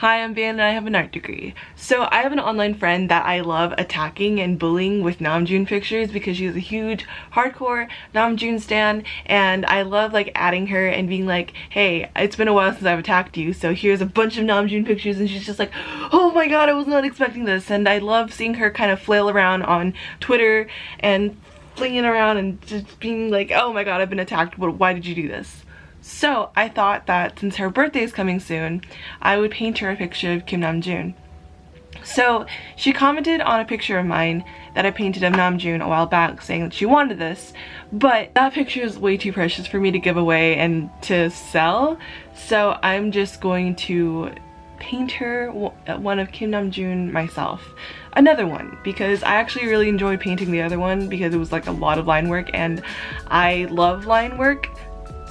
Hi, I'm Van and I have an art degree. So I have an online friend that I love attacking and bullying with Namjoon pictures because she's a huge hardcore Namjoon stan, and I love like adding her and being like, hey, it's been a while since I've attacked you, so here's a bunch of Namjoon pictures, and she's just like, oh my god, I was not expecting this. And I love seeing her kind of flail around on Twitter and flinging around and just being like, oh my god, I've been attacked, why did you do this? So I thought that since her birthday is coming soon, I would paint her a picture of Kim Namjoon. So she commented on a picture of mine that I painted of Namjoon a while back saying that she wanted this, but that picture is way too precious for me to give away and to sell, so I'm just going to paint her one of Kim Namjoon myself. Another one, because I actually really enjoyed painting the other one because it was like a lot of line work and I love line work.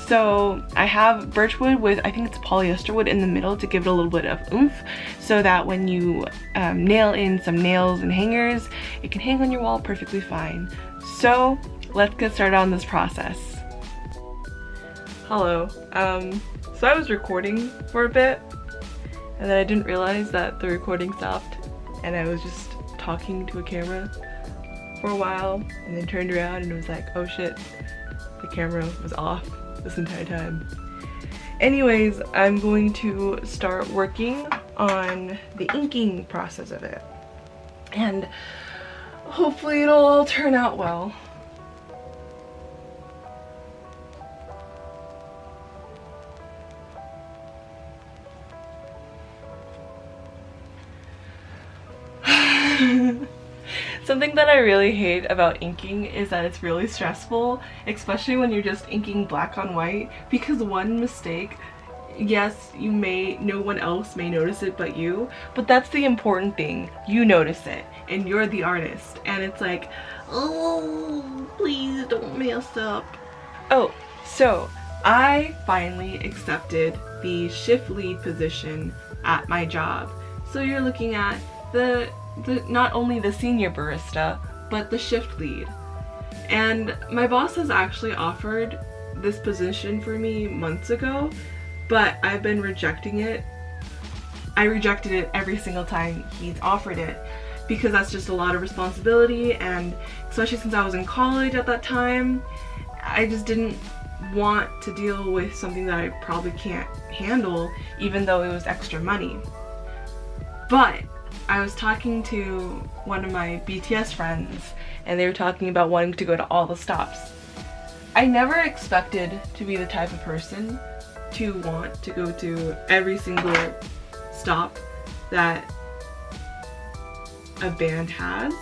So I have birchwood with, I think it's polyester wood in the middle to give it a little bit of oomph, so that when you nail in some nails and hangers, it can hang on your wall perfectly fine. So let's get started on this process. Hello. So I was recording for a bit and then I didn't realize that the recording stopped and I was just talking to a camera for a while and then turned around and was like, oh shit, the camera was off this entire time. Anyways, I'm going to start working on the inking process of it, and hopefully it'll all turn out well. Something that I really hate about inking is that it's really stressful, especially when you're just inking black on white, because one mistake, yes, no one else may notice it but you, but that's the important thing. You notice it and you're the artist, and it's like, oh, please don't mess up. Oh, so I finally accepted the shift lead position at my job. So you're looking at not only the senior barista, but the shift lead. And my boss has actually offered this position for me months ago, but I've been rejecting it. I rejected it every single time he's offered it because that's just a lot of responsibility, and especially since I was in college at that time, I just didn't want to deal with something that I probably can't handle, even though it was extra money. But I was talking to one of my BTS friends and they were talking about wanting to go to all the stops. I never expected to be the type of person to want to go to every single stop that a band has.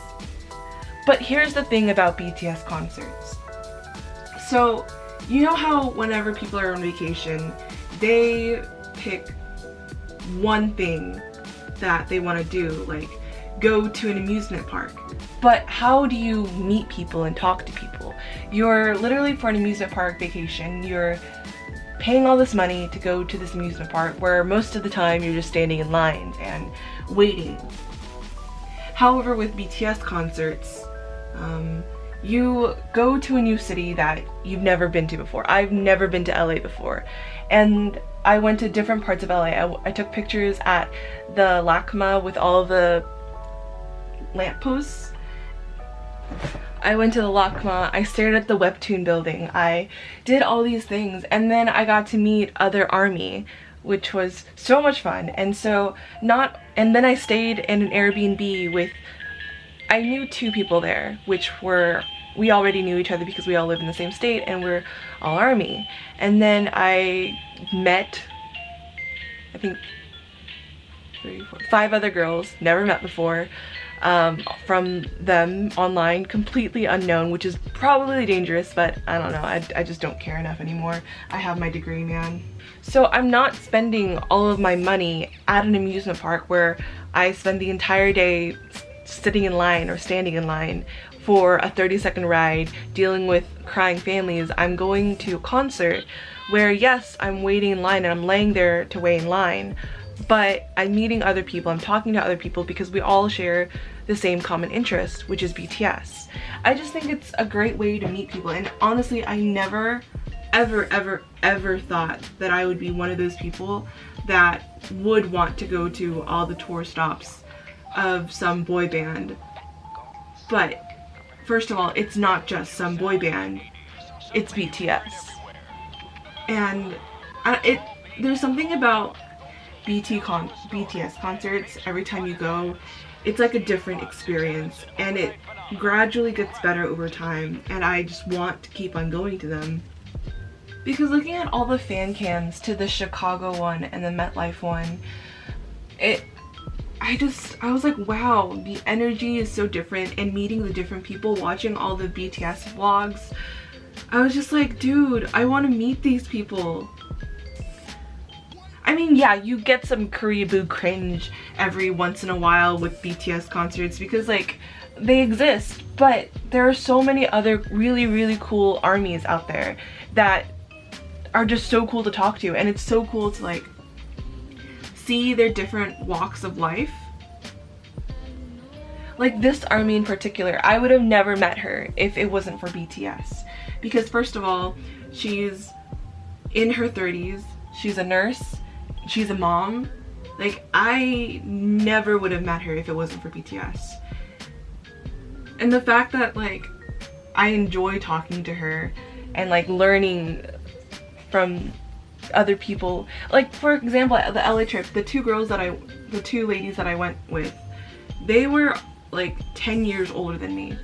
But here's the thing about BTS concerts. So you know how whenever people are on vacation, they pick one thing that they want to do, like go to an amusement park. But how do you meet people and talk to people? You're literally, for an amusement park vacation, you're paying all this money to go to this amusement park where most of the time you're just standing in lines and waiting. However, with BTS concerts, you go to a new city that you've never been to before. I've never been to LA before, and I went to different parts of LA. I took pictures at the LACMA with all the lampposts. I went to the LACMA, I stared at the Webtoon building, I did all these things, and then I got to meet other ARMY, which was so much fun. And then I stayed in an Airbnb with, I knew two people there, we already knew each other because we all live in the same state and we're all ARMY. And then I met, I think, 5 other girls, never met before, from them online, completely unknown, which is probably dangerous, but I don't know, I just don't care enough anymore. I have my degree, man. So I'm not spending all of my money at an amusement park where I spend the entire day sitting in line or standing in line for a 30-second ride dealing with crying families. I'm going to a concert where, yes, I'm waiting in line and I'm laying there to wait in line, but I'm meeting other people, I'm talking to other people because we all share the same common interest, which is BTS. I just think it's a great way to meet people, and honestly, I never ever thought that I would be one of those people that would want to go to all the tour stops of some boy band. But first of all, it's not just some boy band, it's BTS. And there's something about BTS concerts, every time you go, it's like a different experience, and it gradually gets better over time, and I just want to keep on going to them. Because looking at all the fan cams to the Chicago one and the MetLife one, I was like, wow, the energy is so different, and meeting the different people, watching all the BTS vlogs, I was just like, dude, I want to meet these people. I mean, yeah, you get some Koreaboo cringe every once in a while with BTS concerts because, like, they exist, but there are so many other really cool armies out there that are just so cool to talk to, and it's so cool to, like, see their different walks of life. Like this army in particular, I would have never met her if it wasn't for BTS. Because first of all, she's in her 30s, she's a nurse, she's a mom. Like, I never would have met her if it wasn't for BTS. And the fact that, like, I enjoy talking to her and, like, learning from other people. Like, for example, at the LA trip, the two ladies that I went with, they were like 10 years older than me,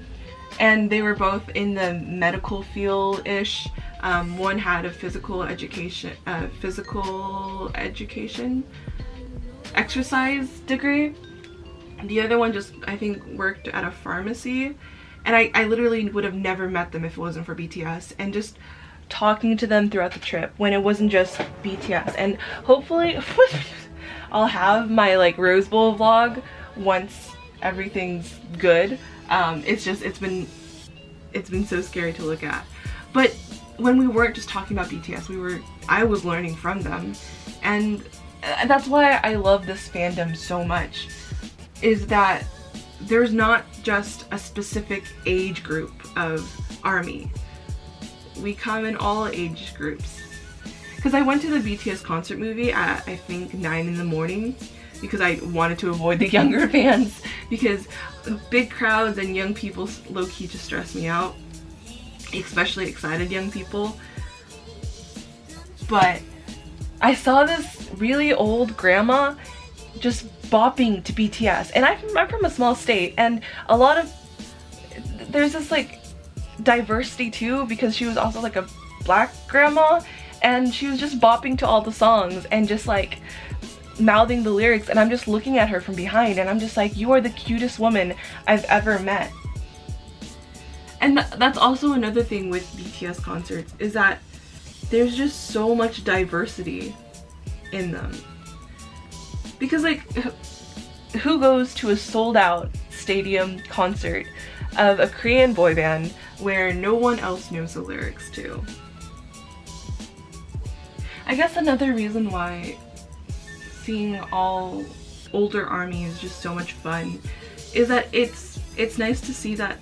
and they were both in the medical field-ish. One had a physical education exercise degree. The other one just, I think, worked at a pharmacy, and I literally would have never met them if it wasn't for BTS. And just talking to them throughout the trip when it wasn't just BTS, and hopefully I'll have my, like, Rose Bowl vlog once everything's good. It's been so scary to look at. But when we weren't just talking about BTS, I was learning from them, and that's why I love this fandom so much, is that there's not just a specific age group of ARMY. We come in all age groups. Because I went to the BTS concert movie at, I think, 9 in the morning, because I wanted to avoid the younger fans, because big crowds and young people low-key just stress me out, especially excited young people. But I saw this really old grandma just bopping to BTS, and I'm from a small state, and there's this, like, diversity too, because she was also, like, a black grandma, and she was just bopping to all the songs and just, like, mouthing the lyrics, and I'm just looking at her from behind, and I'm just like, you are the cutest woman I've ever met. And that's also another thing with BTS concerts, is that there's just so much diversity in them. Because, like, who goes to a sold-out stadium concert of a Korean boy band where no one else knows the lyrics to? I guess another reason why seeing all older ARMY is just so much fun is that it's nice to see that,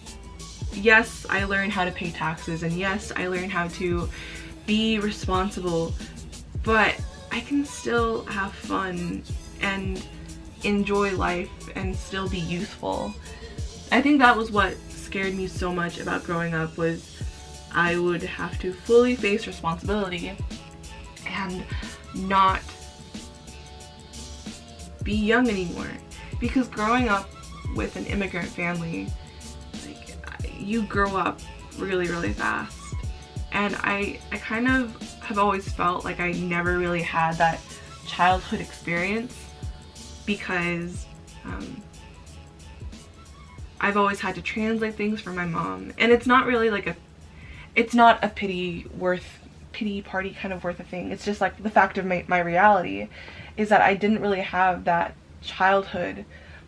yes, I learned how to pay taxes, and yes, I learned how to be responsible, but I can still have fun and enjoy life and still be youthful. I think that was what scared me so much about growing up, was I would have to fully face responsibility and not be young anymore. Because growing up with an immigrant family, like, you grow up really fast, and I kind of have always felt like I never really had that childhood experience, because I've always had to translate things for my mom, and it's not really like it's not a pity party kind of worth a thing. It's just like the fact of my reality is that I didn't really have that childhood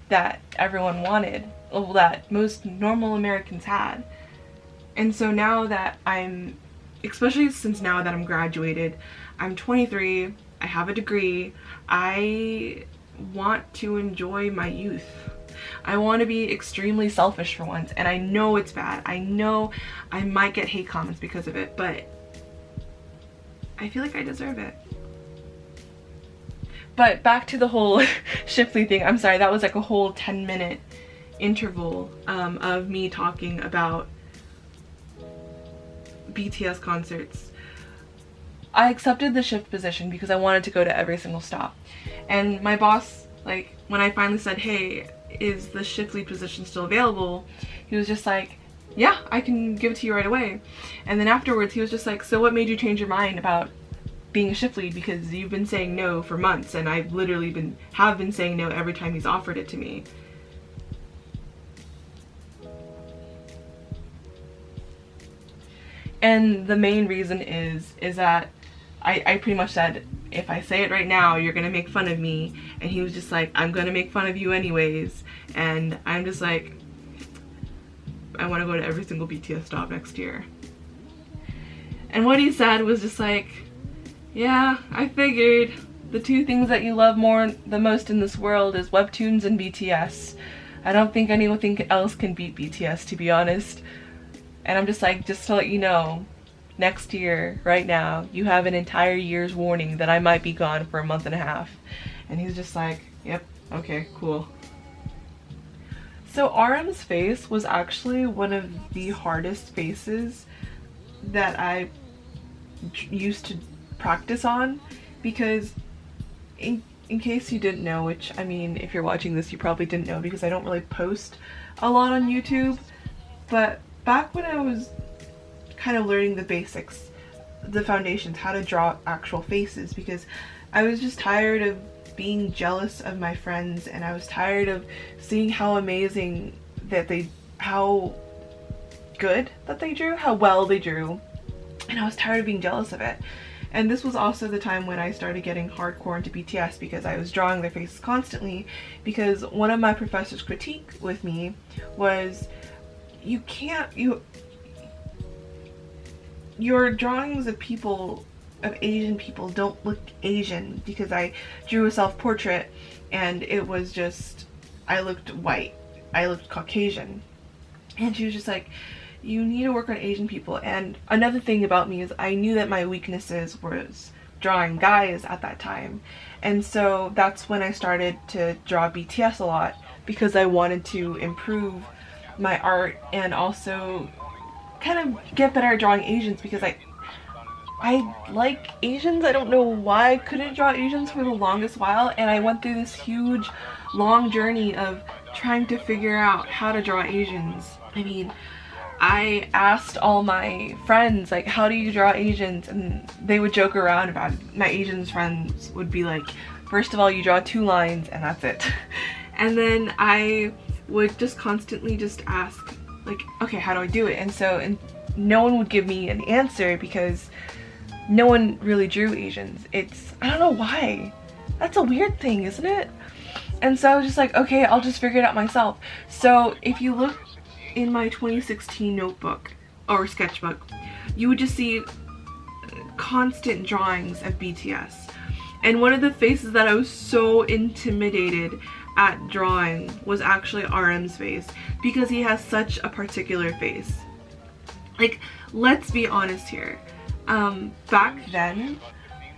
that everyone wanted, that most normal Americans had. And so now that especially since now that I'm graduated, I'm 23, I have a degree, I want to enjoy my youth. I want to be extremely selfish for once, and I know it's bad. I know I might get hate comments because of it, but I feel like I deserve it. But back to the whole Shipley thing. I'm sorry, that was like a whole 10-minute interval of me talking about BTS concerts. I accepted the shift position because I wanted to go to every single stop. And my boss, like, when I finally said, hey, is the shift lead position still available? He was just like, yeah, I can give it to you right away. And then afterwards he was just like, so what made you change your mind about being a shift lead? Because you've been saying no for months, and I've literally have been saying no every time he's offered it to me. And the main reason is that I pretty much said, if I say it right now, you're gonna make fun of me. And he was just like, I'm gonna make fun of you anyways. And I'm just like, I want to go to every single BTS stop next year. And what he said was just like, yeah, I figured. The two things that you love the most in this world is webtoons and BTS. I don't think anything else can beat BTS, to be honest. And I'm just like, just to let you know, next year, right now, you have an entire year's warning that I might be gone for a month and a half. And he's just like, yep, okay, cool. So RM's face was actually one of the hardest faces that I used to practice on, because in case you didn't know, which, I mean, if you're watching this you probably didn't know because I don't really post a lot on YouTube, but back when I was kind of learning the basics, the foundations, how to draw actual faces, because I was just tired of being jealous of my friends, and I was tired of seeing how amazing that how good that they drew, how well they drew, and I was tired of being jealous of it. And this was also the time when I started getting hardcore into BTS, because I was drawing their faces constantly, because one of my professors' critique with me was, your drawings of people, of Asian people, don't look Asian, because I drew a self-portrait and it was just, I looked white, I looked Caucasian. And she was just like, you need to work on Asian people. And another thing about me is I knew that my weaknesses was drawing guys at that time, and so that's when I started to draw BTS a lot, because I wanted to improve my art and also kind of get better at drawing Asians, because I like Asians. I don't know why I couldn't draw Asians for the longest while, and I went through this huge long journey of trying to figure out how to draw Asians. I mean, I asked all my friends, like, how do you draw Asians? And they would joke around about it. My Asian friends would be like, first of all, you draw 2 lines and that's it. And then I would just constantly just ask, like, okay, how do I do it? And no one would give me an answer, because no one really drew Asians. I don't know why. That's a weird thing, isn't it? And so I was just like, okay, I'll just figure it out myself. So if you look in my 2016 notebook or sketchbook, you would just see constant drawings of BTS. And one of the faces that I was so intimidated at drawing was actually RM's face, because he has such a particular face. Like, let's be honest here. Back then,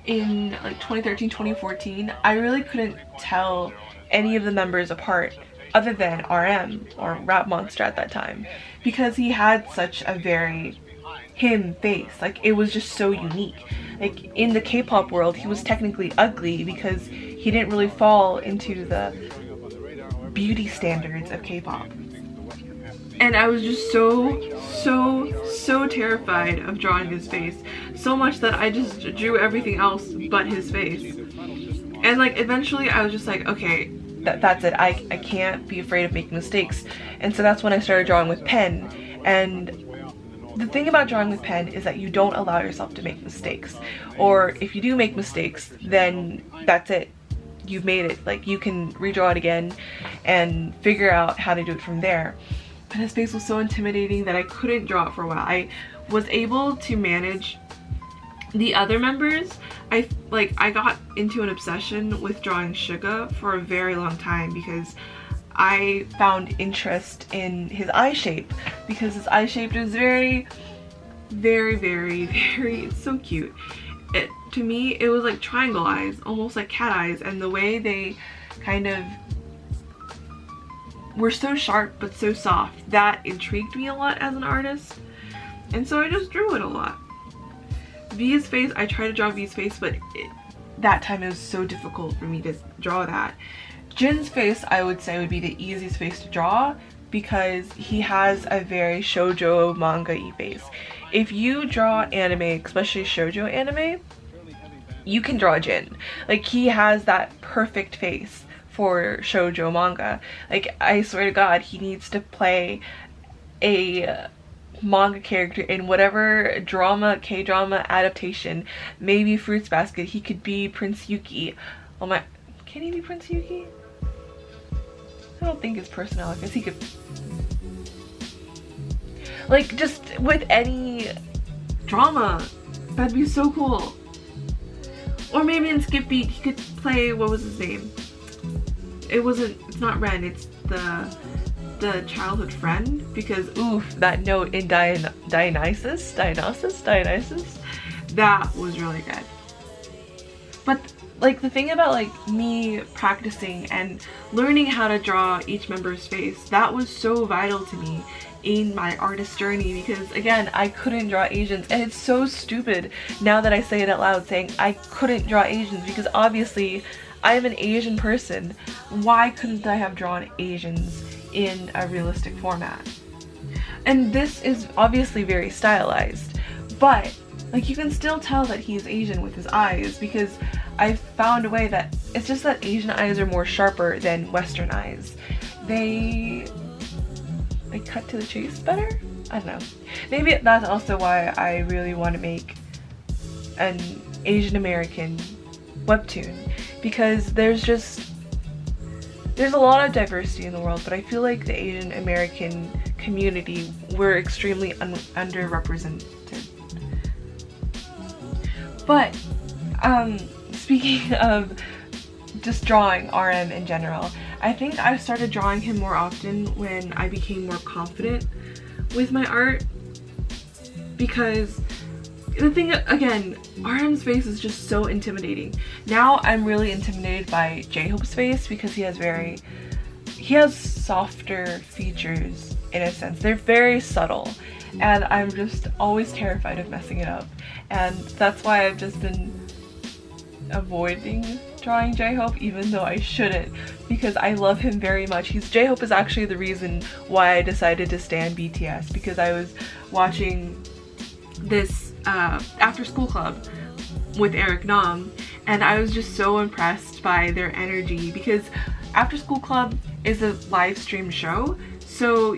in like 2013, 2014, I really couldn't tell any of the members apart other than RM, or Rap Monster at that time, because he had such a very him face. Like, it was just so unique. Like, in the K-pop world, he was technically ugly because he didn't really fall into the beauty standards of K-pop. And I was just so terrified of drawing his face, so much that I just drew everything else but his face. And like, eventually I was just like, okay, that's it. I can't be afraid of making mistakes. And so that's when I started drawing with pen. And the thing about drawing with pen is that you don't allow yourself to make mistakes. Or if you do make mistakes, then that's it. You've made it. Like, you can redraw it again and figure out how to do it from there. But his face was so intimidating that I couldn't draw it for a while. I was able to manage the other members. I got into an obsession with drawing Suga for a very long time, because I found interest in his eye shape, because his eye shape is very, it's so cute. to me it was like triangle eyes, almost like cat eyes, and the way they kind of were so sharp but so soft, that intrigued me a lot as an artist, and so I just drew it a lot. V's face, I tried to draw V's face, but that time it was so difficult for me to draw that. Jin's face, I would say, would be the easiest face to draw because he has a very shoujo manga-y face. If you draw anime, especially shoujo anime, you can draw Jin. Like, he has that perfect face for shoujo manga. Like, I swear to God, he needs to play a manga character in whatever drama, K-drama adaptation. Maybe Fruits Basket, he could be Prince Yuki. Oh my, can he be Prince Yuki? I don't think his personality, I guess he could, like, just with any drama, that'd be so cool. Or maybe in Skip Beat he could play, what was his name? It's not Ren, it's the childhood friend, because oof, that note in Dionysus, that was really good. But like, the thing about like me practicing and learning how to draw each member's face, that was so vital to me in my artist journey, because again, I couldn't draw Asians, and it's so stupid now that I say it out loud, saying I couldn't draw Asians, because obviously I am an Asian person. Why couldn't I have drawn Asians in a realistic format? And this is obviously very stylized, but like, you can still tell that he's Asian with his eyes, because I've found a way that it's just that Asian eyes are more sharper than Western eyes. They cut to the chase better? I don't know. Maybe that's also why I really want to make an Asian American webtoon, because there's a lot of diversity in the world, but I feel like the Asian American community, we're extremely underrepresented. But speaking of just drawing RM in general, I think I started drawing him more often when I became more confident with my art, because the thing, again, RM's face is just so intimidating. Now I'm really intimidated by J-Hope's face, because he has softer features in a sense. They're very subtle, and I'm just always terrified of messing it up. And that's why I've just been avoiding drawing J-Hope, even though I shouldn't, because I love him very much. J-Hope is actually the reason why I decided to stan BTS, because I was watching this after school club with Eric Nam, and I was just so impressed by their energy, because After School Club is a live stream show, so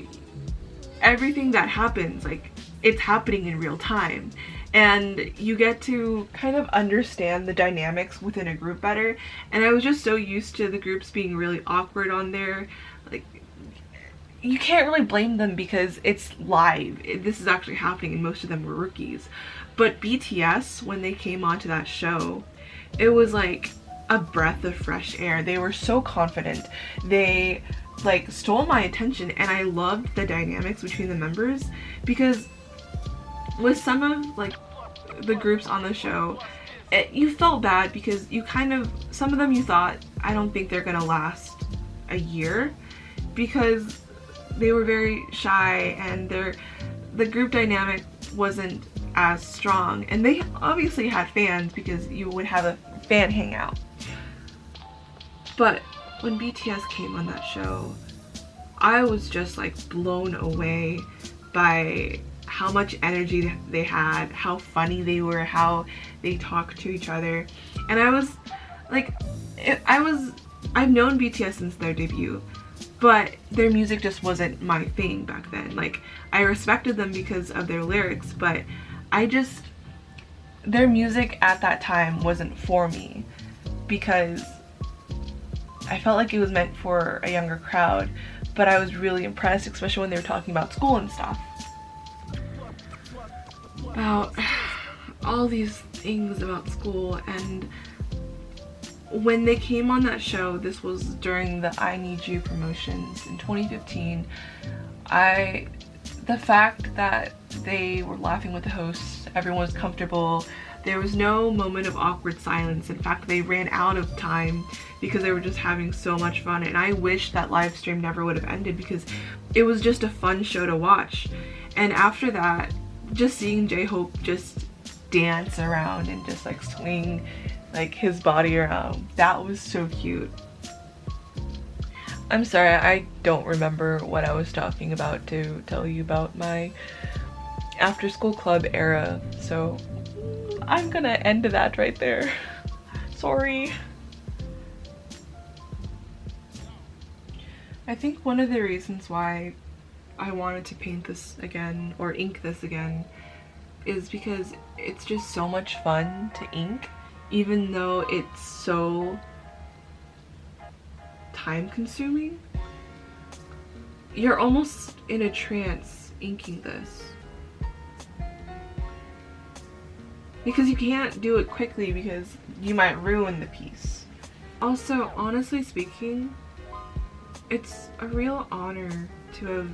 everything that happens, like, it's happening in real time, and you get to kind of understand the dynamics within a group better. And I was just so used to the groups being really awkward on there. Like, you can't really blame them because it's live. This is actually happening, and most of them were rookies. But BTS, when they came onto that show, it was like a breath of fresh air. They were so confident. They like stole my attention, and I loved the dynamics between the members, because with some of like the groups on the show, you felt bad because you kind of, some of them you thought, I don't think they're gonna last a year, because they were very shy and the group dynamic wasn't as strong, and they obviously had fans because you would have a fan hangout. But when BTS came on that show, I was just like blown away by how much energy they had, how funny they were, how they talked to each other. And I was like, I've known BTS since their debut, but their music just wasn't my thing back then. Like, I respected them because of their lyrics, but their music at that time wasn't for me, because I felt like it was meant for a younger crowd. But I was really impressed, especially when they were talking about school and stuff. About all these things about school. And when they came on that show, this was during the I Need You promotions in 2015, the fact that they were laughing with the hosts, everyone was comfortable, There was no moment of awkward silence. In fact, they ran out of time because they were just having so much fun, and I wish that live stream never would have ended because it was just a fun show to watch. And after that, just seeing J-Hope just dance around and just like swing like his body around, that was so cute. I'm sorry, I don't remember what I was talking about to tell you about my after school club era, so I'm gonna end that right there. Sorry. I think one of the reasons why I wanted to paint this again or ink this again is because it's just so much fun to ink, even though it's so time consuming. You're almost in a trance inking this because you can't do it quickly because you might ruin the piece. Also, honestly speaking, it's a real honor to have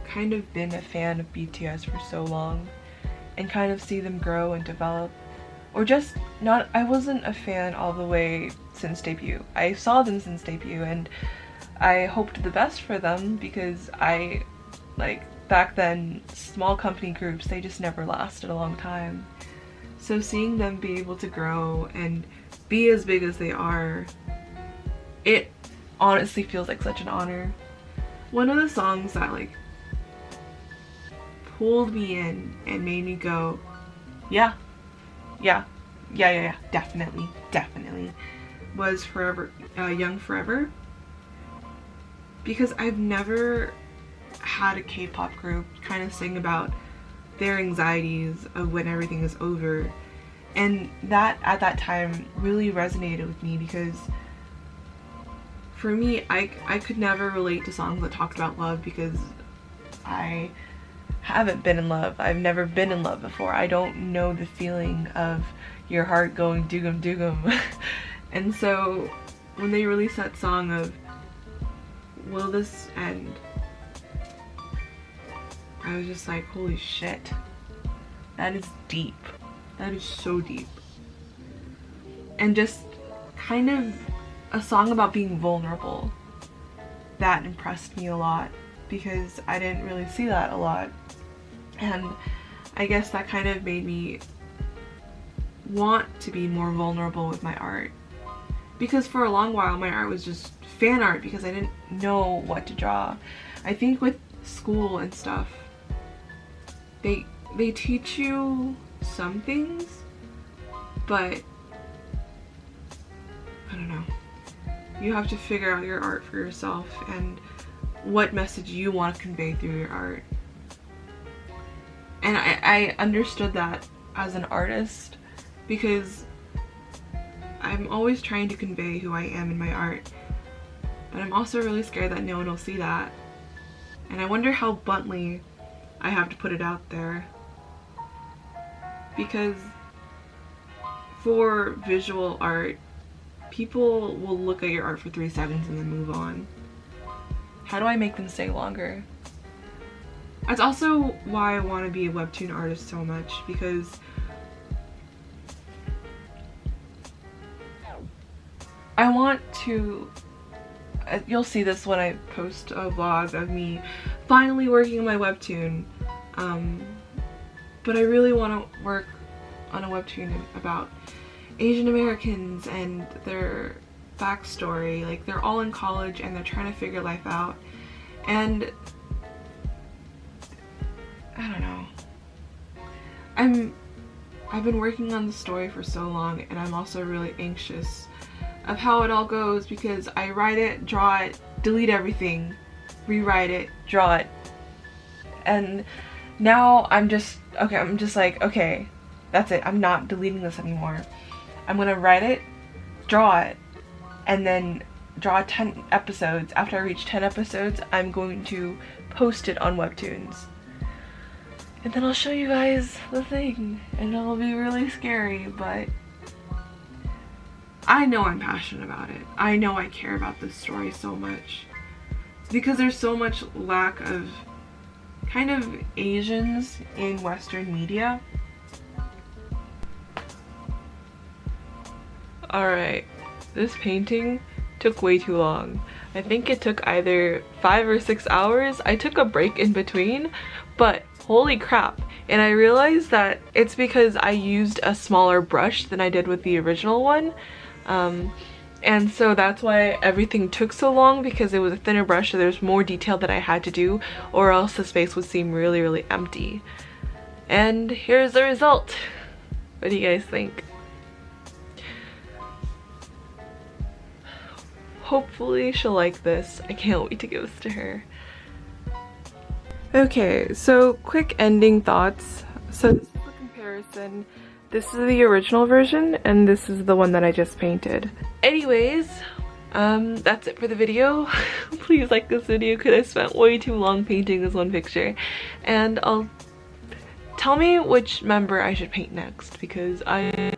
kind of been a fan of BTS for so long and kind of see them grow and develop. Or just not, I wasn't a fan all the way since debut. I saw them since debut and I hoped the best for them because back then, small company groups, they just never lasted a long time. So seeing them be able to grow and be as big as they are, it honestly feels like such an honor. One of the songs that like pulled me in and made me go, yeah, definitely, was Young Forever. Because I've never had a K-pop group kind of sing about their anxieties of when everything is over. And that, at that time, really resonated with me because for me, I could never relate to songs that talked about love because I haven't been in love. I've never been in love before. I don't know the feeling of your heart going dugum dugum. And so when they released that song of Will This End, I was just like, holy shit, that is deep. That is so deep. And just kind of a song about being vulnerable. That impressed me a lot because I didn't really see that a lot. And I guess that kind of made me want to be more vulnerable with my art. Because for a long while my art was just fan art because I didn't know what to draw. I think with school and stuff, they teach you some things, but I don't know. You have to figure out your art for yourself and what message you want to convey through your art. And I understood that as an artist because I'm always trying to convey who I am in my art, but I'm also really scared that no one will see that. And I wonder how bluntly I have to put it out there, because for visual art, people will look at your art for 3 seconds and then move on. How do I make them stay longer? That's also why I want to be a webtoon artist so much, because I want to, you'll see this when I post a vlog of me finally working on my webtoon, but I really want to work on a webtoon about Asian Americans and their backstory. Like, they're all in college and they're trying to figure life out, and I don't know. I've been working on the story for so long, and I'm also really anxious of how it all goes because I write it, draw it, delete everything, rewrite it, draw it, and now I'm just like, okay, that's it. I'm not deleting this anymore. I'm gonna write it, draw it, and then draw 10 episodes. After I reach 10 episodes, I'm going to post it on Webtoons. And then I'll show you guys the thing, and it'll be really scary, but I know I'm passionate about it. I know I care about this story so much. Because there's so much lack of kind of Asians in Western media. Alright, this painting took way too long. I think it took either 5 or 6 hours. I took a break in between, but holy crap. And I realized that it's because I used a smaller brush than I did with the original one. And so that's why everything took so long, because it was a thinner brush, so there's more detail that I had to do, or else the space would seem really, really empty. And here's the result. What do you guys think? Hopefully she'll like this. I can't wait to give this to her. Okay, so quick ending thoughts. So this is the comparison. This is the original version, and this is the one that I just painted. Anyways, that's it for the video. Please like this video because I spent way too long painting this one picture. And tell me which member I should paint next, because I